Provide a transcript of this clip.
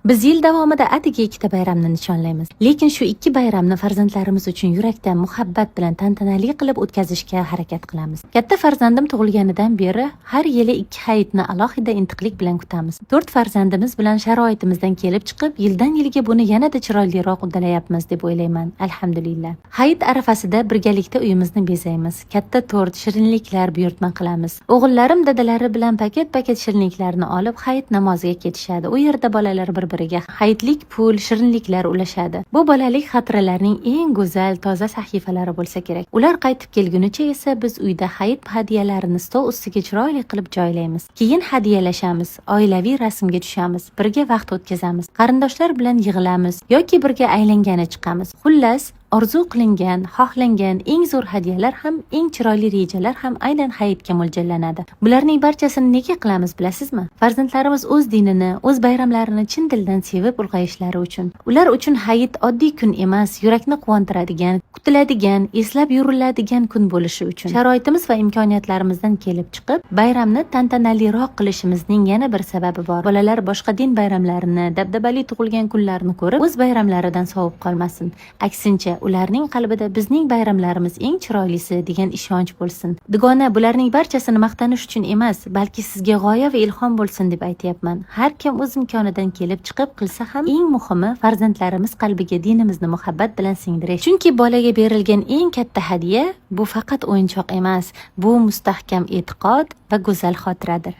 Biz yil davomida atigi ikkita bayramni nishonlaymiz. Lekin shu ikki bayramni farzandlarimiz uchun yurakdan muhabbat bilan tantanali qilib o'tkazishga harakat qilamiz. Katta farzandim tug'ilganidan beri har yili ikki hayitni alohida intiqlik bilan kutamiz. 4 farzandimiz bilan sharoitimizdan kelib chiqib, yildan yilga buni yanada chiroyliroq uddalayapmiz deb o'ylayman. Alhamdulillah. Hayit arafasida birgalikda uyimizni bezaymiz. Katta tort, shirinliklar buyurtma qilamiz. O'g'illarim dadalari bilan paket-paket shirinliklarni olib hayit namoziga ketishadi. U yerda bolalar bir-biriga hayitlik pul, shirinliklar ulashadi. Bu bolalik xotiralarning eng go'zal, toza sahifalari bo'lsa kerak. Ular qaytib kelgunicha esa biz uyda hayit hadiyalarini stol ustiga chiroyli qilib joylaymiz. Keyin hadiyalashamiz, oilaviy rasmga tushamiz, birga vaqt o'tkazamiz, qarindoshlar bilan yig'ilamiz yoki birga aylangani chiqamiz. Xullas, orzu qilingan, xohlangan eng zo'r hadyalar ham, eng chiroyli rejalar ham aynan hayitga mo'ljallanadi. Bularning barchasini nega qilamiz bilasizmi? Farzandlarimiz o'z dinini, o'z bayramlarini chin dildan sevib ulg'ayishlari uchun. Ular uchun hayit oddiy kun emas, yurakni quvontiradigan, kutiladigan, eslab yuriladigan kun bo'lishi uchun. Sharoitimiz va imkoniyatlarimizdan kelib chiqib, bayramni tantanaliroq qilishimizning yana bir sababi bor. Bolalar boshqa din bayramlarini, dabdabali tug'ilgan kunlarni ko'rib, o'z bayramlaridan sovib qolmasin. Aksincha, ularning qalbida bizning bayramlarimiz eng chiroylisi degan ishonch bo'lsin. Dugona bularning barchasini maqtanish uchun emas, balki sizga g'oya va ilhom bo'lsin deb aytayapman. Har kim o'z imkonidan kelib chiqib qilsa ham, eng muhimi farzandlarimiz qalbiga dinimizni muhabbat bilan singdirish. Chunki bolaga berilgan eng katta hadya bu faqat o'yinchoq emas, bu mustahkam e'tiqod va go'zal xotiradir.